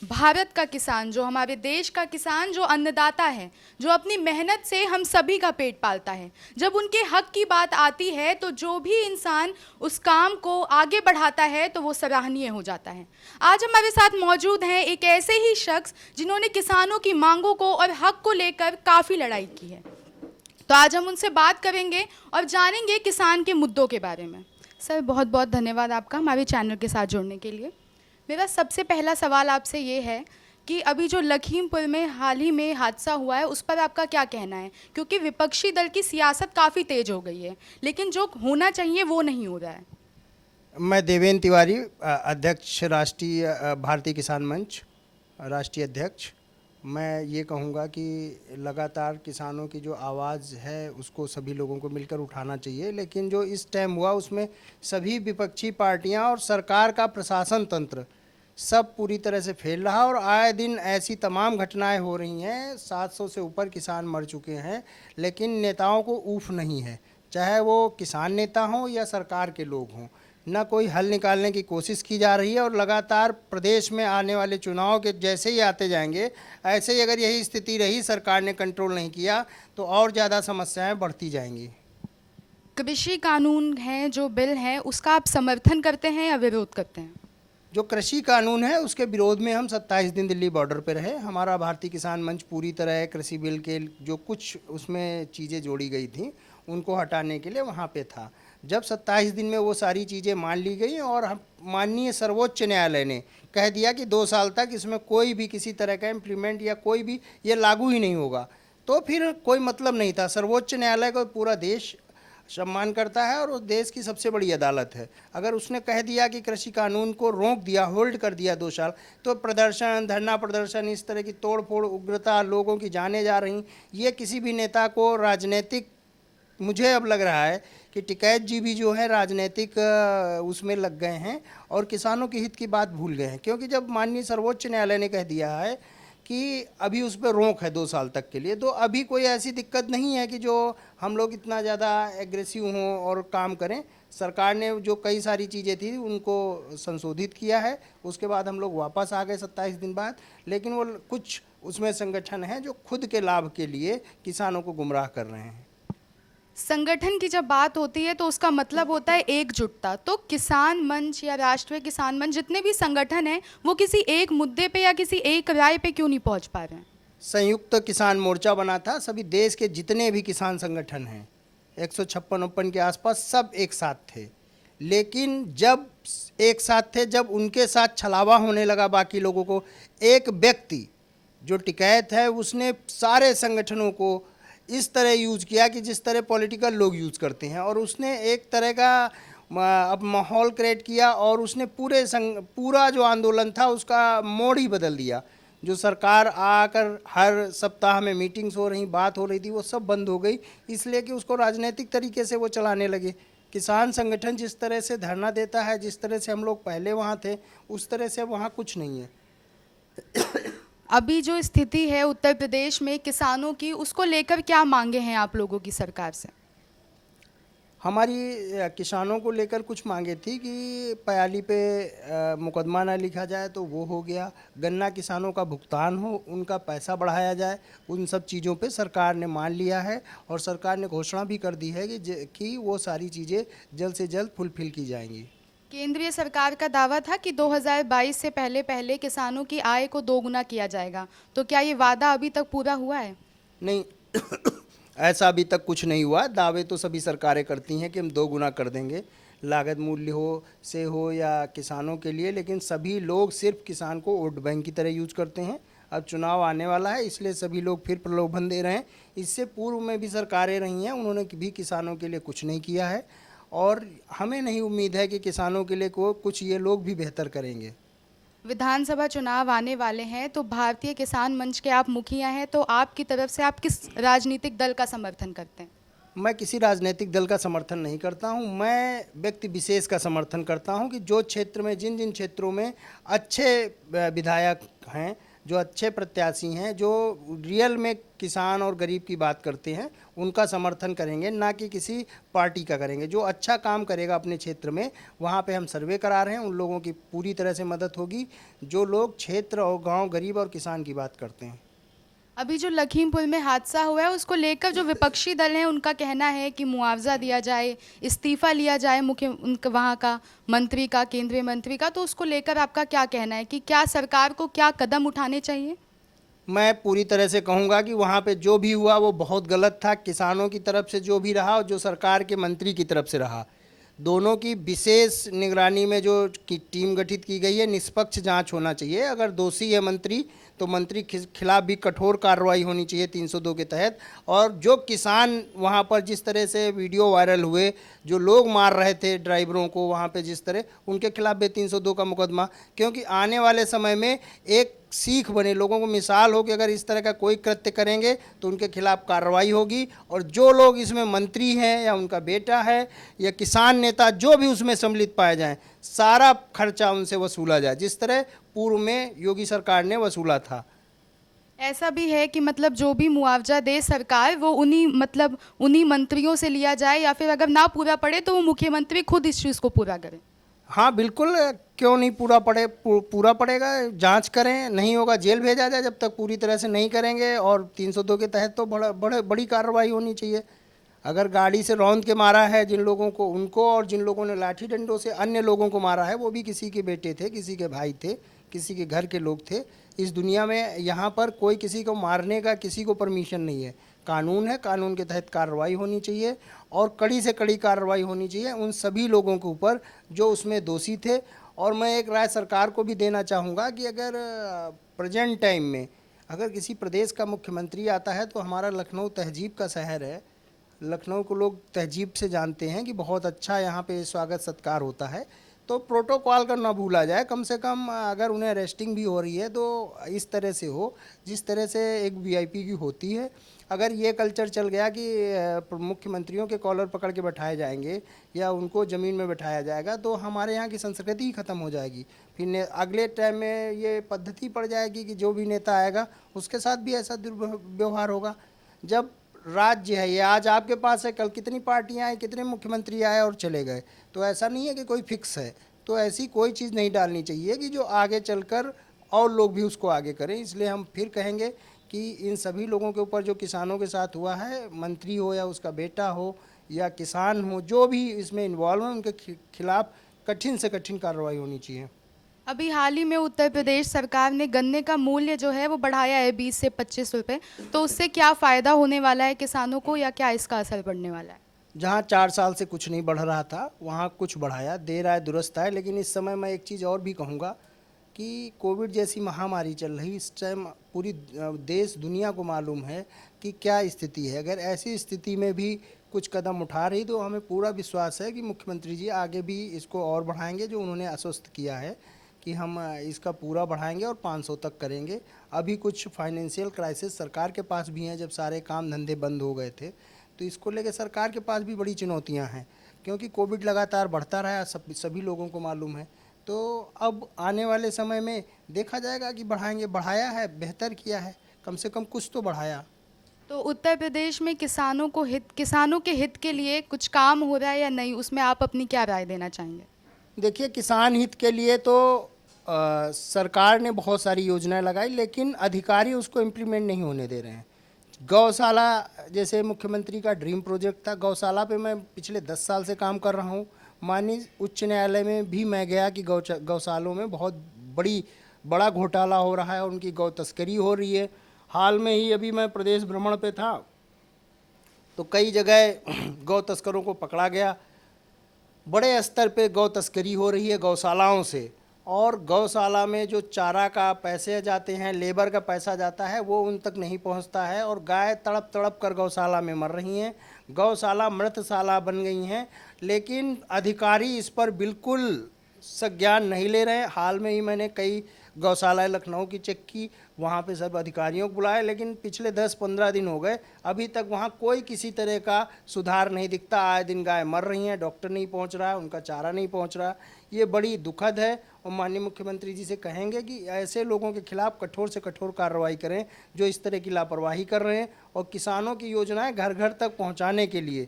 भारत का किसान, जो हमारे देश का किसान, जो अन्नदाता है, जो अपनी मेहनत से हम सभी का पेट पालता है, जब उनके हक की बात आती है तो जो भी इंसान उस काम को आगे बढ़ाता है तो वो सराहनीय हो जाता है। आज हमारे साथ मौजूद हैं एक ऐसे ही शख्स जिन्होंने किसानों की मांगों को और हक को लेकर काफ़ी लड़ाई की है। तो आज हम उनसे बात करेंगे और जानेंगे किसान के मुद्दों के बारे में। सर, बहुत बहुत धन्यवाद आपका हमारे चैनल के साथ जुड़ने के लिए। मेरा सबसे पहला सवाल आपसे ये है कि अभी जो लखीमपुर में हाल ही में हादसा हुआ है उस पर आपका क्या कहना है, क्योंकि विपक्षी दल की सियासत काफ़ी तेज हो गई है लेकिन जो होना चाहिए वो नहीं हो रहा है। मैं देवेंद्र तिवारी, अध्यक्ष राष्ट्रीय भारतीय किसान मंच, राष्ट्रीय अध्यक्ष। मैं ये कहूँगा कि लगातार किसानों की जो आवाज़ है उसको सभी लोगों को मिलकर उठाना चाहिए, लेकिन जो इस टाइम हुआ उसमें सभी विपक्षी पार्टियां और सरकार का प्रशासन तंत्र सब पूरी तरह से फेल रहा और आए दिन ऐसी तमाम घटनाएं हो रही हैं। 700 से ऊपर किसान मर चुके हैं, लेकिन नेताओं को ऊफ नहीं है, चाहे वो किसान नेता हों या सरकार के लोग हों। न कोई हल निकालने की कोशिश की जा रही है और लगातार प्रदेश में आने वाले चुनाव के जैसे ही आते जाएंगे, ऐसे ही अगर यही स्थिति रही, सरकार ने कंट्रोल नहीं किया तो और ज़्यादा समस्याएं बढ़ती जाएंगी। कृषि कानून है, जो बिल है, उसका आप समर्थन करते हैं या विरोध करते हैं? जो कृषि कानून है उसके विरोध में हम 27 दिन दिल्ली बॉर्डर पर रहे। हमारा भारतीय किसान मंच पूरी तरह कृषि बिल के जो कुछ उसमें चीज़ें जोड़ी गई थी उनको हटाने के लिए वहाँ पे था। जब 27 दिन में वो सारी चीज़ें मान ली गई और माननीय सर्वोच्च न्यायालय ने कह दिया कि 2 साल तक इसमें कोई भी किसी तरह का इम्प्लीमेंट या कोई भी ये लागू ही नहीं होगा, तो फिर कोई मतलब नहीं था। सर्वोच्च न्यायालय को पूरा देश सम्मान करता है और उस देश की सबसे बड़ी अदालत है। अगर उसने कह दिया कि कृषि कानून को रोक दिया, होल्ड कर दिया 2 साल, तो प्रदर्शन, धरना प्रदर्शन, इस तरह की तोड़ फोड़, उग्रता, लोगों की जानें जा रही, ये किसी भी नेता को राजनीतिक, मुझे अब लग रहा है कि टिकैत जी भी जो है राजनीतिक उसमें लग गए हैं और किसानों के हित की बात भूल गए हैं। क्योंकि जब माननीय सर्वोच्च न्यायालय ने कह दिया है कि अभी उस पर रोक है 2 साल तक के लिए, तो अभी कोई ऐसी दिक्कत नहीं है कि जो हम लोग इतना ज़्यादा एग्रेसिव हों और काम करें। सरकार ने जो कई सारी चीज़ें थी उनको संशोधित किया है, उसके बाद हम लोग वापस आ गए 27 दिन बाद। लेकिन वो कुछ उसमें संगठन हैं जो खुद के लाभ के लिए किसानों को गुमराह कर रहे हैं। संगठन की जब बात होती है तो उसका मतलब होता है एकजुटता। तो किसान मंच या राष्ट्रीय किसान मंच, जितने भी संगठन हैं, वो किसी एक मुद्दे पे या किसी एक राय पे क्यों नहीं पहुंच पा रहे हैं? संयुक्त किसान मोर्चा बना था, सभी देश के जितने भी किसान संगठन हैं 156 के आसपास सब एक साथ थे। लेकिन जब एक साथ थे, जब उनके साथ छलावा होने लगा बाकी लोगों को, एक व्यक्ति जो टिकैत है उसने सारे संगठनों को इस तरह यूज़ किया कि जिस तरह पॉलिटिकल लोग यूज़ करते हैं, और उसने एक तरह का अब माहौल क्रिएट किया और उसने पूरा जो आंदोलन था उसका मोड़ ही बदल दिया। जो सरकार आकर हर सप्ताह में मीटिंग्स हो रही, बात हो रही थी, वो सब बंद हो गई, इसलिए कि उसको राजनीतिक तरीके से वो चलाने लगे। किसान संगठन जिस तरह से धरना देता है, जिस तरह से हम लोग पहले वहाँ थे, उस तरह से वहाँ कुछ नहीं है। अभी जो स्थिति है उत्तर प्रदेश में किसानों की, उसको लेकर क्या मांगे हैं आप लोगों की सरकार से? हमारी किसानों को लेकर कुछ मांगे थी कि पयाली पे मुकदमा ना लिखा जाए तो वो हो गया, गन्ना किसानों का भुगतान हो, उनका पैसा बढ़ाया जाए, उन सब चीज़ों पे सरकार ने मान लिया है और सरकार ने घोषणा भी कर दी है कि वो सारी चीज़ें जल्द से जल्द फुलफिल की जाएंगी। केंद्रीय सरकार का दावा था कि 2022 से पहले पहले किसानों की आय को दोगुना किया जाएगा, तो क्या ये वादा अभी तक पूरा हुआ है? नहीं ऐसा अभी तक कुछ नहीं हुआ। दावे तो सभी सरकारें करती हैं कि हम 2 गुना कर देंगे, लागत मूल्य हो या किसानों के लिए, लेकिन सभी लोग सिर्फ किसान को वोट बैंक की तरह यूज करते हैं। अब चुनाव आने वाला है, इसलिए सभी लोग फिर प्रलोभन दे रहे हैं। इससे पूर्व में भी सरकारें रही हैं, उन्होंने भी किसानों के लिए कुछ नहीं किया है और हमें नहीं उम्मीद है कि किसानों के लिए कुछ ये लोग भी बेहतर करेंगे। विधानसभा चुनाव आने वाले हैं, तो भारतीय किसान मंच के आप मुखिया हैं, तो आपकी तरफ से आप किस राजनीतिक दल का समर्थन करते हैं? मैं किसी राजनीतिक दल का समर्थन नहीं करता हूं, मैं व्यक्ति विशेष का समर्थन करता हूं कि जो क्षेत्र में, जिन जिन क्षेत्रों में अच्छे विधायक हैं, जो अच्छे प्रत्याशी हैं, जो रियल में किसान और गरीब की बात करते हैं, उनका समर्थन करेंगे, ना कि किसी पार्टी का करेंगे। जो अच्छा काम करेगा अपने क्षेत्र में, वहाँ पे हम सर्वे करा रहे हैं, उन लोगों की पूरी तरह से मदद होगी जो लोग क्षेत्र और गांव, गरीब और किसान की बात करते हैं। अभी जो लखीमपुर में हादसा हुआ है उसको लेकर जो विपक्षी दल हैं उनका कहना है कि मुआवजा दिया जाए, इस्तीफा लिया जाए मुख्य उनका वहाँ का मंत्री का, केंद्रीय मंत्री का। तो उसको लेकर आपका क्या कहना है कि क्या सरकार को क्या कदम उठाने चाहिए? मैं पूरी तरह से कहूँगा कि वहाँ पे जो भी हुआ वो बहुत गलत था। किसानों की तरफ से जो भी रहा और जो सरकार के मंत्री की तरफ से रहा, दोनों की विशेष निगरानी में जो टीम गठित की गई है, निष्पक्ष जांच होना चाहिए। अगर दोषी है मंत्री तो मंत्री के खिलाफ भी कठोर कार्रवाई होनी चाहिए 302 के तहत। और जो किसान वहाँ पर जिस तरह से वीडियो वायरल हुए, जो लोग मार रहे थे ड्राइवरों को वहाँ पे जिस तरह, उनके खिलाफ भी 302 का मुकदमा, क्योंकि आने वाले समय में एक सीख बने, लोगों को मिसाल हो कि अगर इस तरह का कोई कृत्य करेंगे तो उनके खिलाफ कार्रवाई होगी। और जो लोग इसमें मंत्री हैं या उनका बेटा है या किसान नेता जो भी उसमें सम्मिलित पाए जाएं, सारा खर्चा उनसे वसूला जाए, जिस तरह पूर्व में योगी सरकार ने वसूला था। ऐसा भी है कि मतलब जो भी मुआवजा दे सरकार वो उन्हीं मंत्रियों से लिया जाए, या फिर अगर ना पूरा पड़े तो वो मुख्यमंत्री खुद इस चीज़ को पूरा करें? हाँ बिल्कुल, क्यों नहीं पूरा पड़ेगा। जांच करें, नहीं होगा जेल भेजा जाए जब तक पूरी तरह से नहीं करेंगे। और 302 के तहत तो बड़ी कार्रवाई होनी चाहिए। अगर गाड़ी से रौंद के मारा है जिन लोगों को, उनको, और जिन लोगों ने लाठी डंडों से अन्य लोगों को मारा है, वो भी किसी के बेटे थे, किसी के भाई थे, किसी के घर के लोग थे। इस दुनिया में यहाँ पर कोई किसी को मारने का किसी को परमिशन नहीं है। कानून है, कानून के तहत कार्रवाई होनी चाहिए और कड़ी से कड़ी कार्रवाई होनी चाहिए उन सभी लोगों के ऊपर जो उसमें दोषी थे। और मैं एक राय सरकार को भी देना चाहूँगा कि अगर प्रेजेंट टाइम में अगर किसी प्रदेश का मुख्यमंत्री आता है, तो हमारा लखनऊ तहजीब का शहर है, लखनऊ को लोग तहजीब से जानते हैं कि बहुत अच्छा यहाँ पे स्वागत सत्कार होता है। तो प्रोटोकॉल का ना भूला जाए। कम से कम अगर उन्हें अरेस्टिंग भी हो रही है तो इस तरह से हो जिस तरह से एक वीआईपी की होती है। अगर ये कल्चर चल गया कि मुख्यमंत्रियों के कॉलर पकड़ के बैठाए जाएंगे या उनको ज़मीन में बैठाया जाएगा, तो हमारे यहाँ की संस्कृति ही ख़त्म हो जाएगी। फिर अगले टाइम में ये पद्धति पड़ जाएगी कि जो भी नेता आएगा उसके साथ भी ऐसा दुर्व्यवहार होगा। जब राज्य है ये, आज आपके पास है, कल कितनी पार्टियां आई, कितने मुख्यमंत्री आए और चले गए। तो ऐसा नहीं है कि कोई फिक्स है। तो ऐसी कोई चीज़ नहीं डालनी चाहिए कि जो आगे चलकर और लोग भी उसको आगे करें। इसलिए हम फिर कहेंगे कि इन सभी लोगों के ऊपर जो किसानों के साथ हुआ है, मंत्री हो या उसका बेटा हो या किसान हो, जो भी इसमें इन्वॉल्व है, उनके खिलाफ कठिन से कठिन कार्रवाई होनी चाहिए। अभी हाल ही में उत्तर प्रदेश सरकार ने गन्ने का मूल्य जो है वो बढ़ाया है 20 से 25 रुपए। तो उससे क्या फ़ायदा होने वाला है किसानों को, या क्या इसका असर पड़ने वाला है? जहाँ 4 साल से कुछ नहीं बढ़ रहा था, वहाँ कुछ बढ़ाया, देर आए दुरुस्त आए। लेकिन इस समय मैं एक चीज़ और भी कहूँगा कि कोविड जैसी महामारी चल रही, इस टाइम पूरी देश दुनिया को मालूम है कि क्या स्थिति है। अगर ऐसी स्थिति में भी कुछ कदम उठा रही, तो हमें पूरा विश्वास है कि मुख्यमंत्री जी आगे भी इसको और बढ़ाएंगे, जो उन्होंने आश्वस्त किया है कि हम इसका पूरा बढ़ाएंगे और 500 तक करेंगे। अभी कुछ फाइनेंशियल क्राइसिस सरकार के पास भी हैं, जब सारे काम धंधे बंद हो गए थे, तो इसको लेकर सरकार के पास भी बड़ी चुनौतियां हैं, क्योंकि कोविड लगातार बढ़ता रहा, सभी लोगों को मालूम है। तो अब आने वाले समय में देखा जाएगा कि बढ़ाएंगे। बढ़ाया है, बेहतर किया है, कम से कम कुछ तो बढ़ाया। तो उत्तर प्रदेश में किसानों के हित के लिए कुछ काम हो रहा है या नहीं, उसमें आप अपनी क्या राय देना चाहेंगे? देखिए, किसान हित के लिए तो सरकार ने बहुत सारी योजनाएं लगाई, लेकिन अधिकारी उसको इम्प्लीमेंट नहीं होने दे रहे हैं। गौशाला जैसे मुख्यमंत्री का ड्रीम प्रोजेक्ट था, गौशाला पे मैं पिछले 10 साल से काम कर रहा हूँ। माननीय उच्च न्यायालय में भी मैं गया कि गौशालों में बहुत बड़ा घोटाला हो रहा है, उनकी गौ तस्करी हो रही है। हाल में ही अभी मैं प्रदेश भ्रमण पे था, तो कई जगह गौ तस्करों को पकड़ा गया। बड़े स्तर पे गौ तस्करी हो रही है गौशालाओं से, और गौशाला में जो चारा का पैसे जाते हैं, लेबर का पैसा जाता है, वो उन तक नहीं पहुंचता है, और गाय तड़प तड़प कर गौशाला में मर रही हैं। गौशाला मृतशाला बन गई हैं, लेकिन अधिकारी इस पर बिल्कुल संज्ञान नहीं ले रहे हैं। हाल में ही मैंने कई गौशाला लखनऊ की चेक की, वहाँ पे सब अधिकारियों को बुलाए, लेकिन पिछले 10-15 दिन हो गए, अभी तक वहाँ कोई किसी तरह का सुधार नहीं दिखता। आए दिन गाय मर रही हैं, डॉक्टर नहीं पहुँच रहा, उनका चारा नहीं पहुँच रहा। ये बड़ी दुखद है और माननीय मुख्यमंत्री जी से कहेंगे कि ऐसे लोगों के खिलाफ कठोर से कठोर कार्रवाई करें जो इस तरह की लापरवाही कर रहे हैं, और किसानों की योजनाएं घर घर तक पहुंचाने के लिए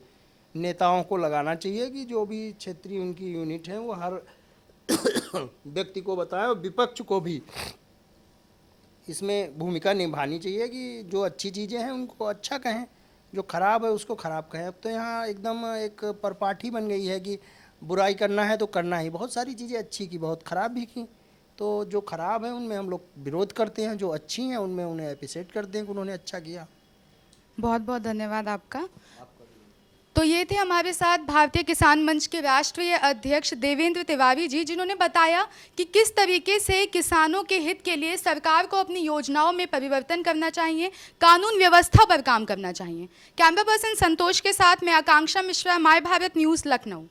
नेताओं को लगाना चाहिए कि जो भी क्षेत्रीय उनकी यूनिट है वो हर व्यक्ति को बताएं, और विपक्ष को भी इसमें भूमिका निभानी चाहिए कि जो अच्छी चीज़ें हैं उनको अच्छा कहें, जो खराब है उसको खराब कहें। अब तो यहाँ एकदम एक परिपाटी बन गई है कि बुराई करना है तो करना ही, बहुत सारी चीज़ें अच्छी की, बहुत खराब भी की। तो जो खराब है उनमें हम लोग विरोध करते हैं, जो अच्छी हैं उनमें उन्हें अप्रिशिएट करते हैं कि उन्होंने अच्छा किया। बहुत बहुत धन्यवाद आपका। तो ये थे हमारे साथ भारतीय किसान मंच के राष्ट्रीय अध्यक्ष देवेंद्र तिवारी जी, जिन्होंने बताया कि किस तरीके से किसानों के हित के लिए सरकार को अपनी योजनाओं में परिवर्तन करना चाहिए, कानून व्यवस्था पर काम करना चाहिए। कैमरा पर्सन संतोष के साथ मैं आकांक्षा मिश्रा, माय भारत न्यूज़, लखनऊ।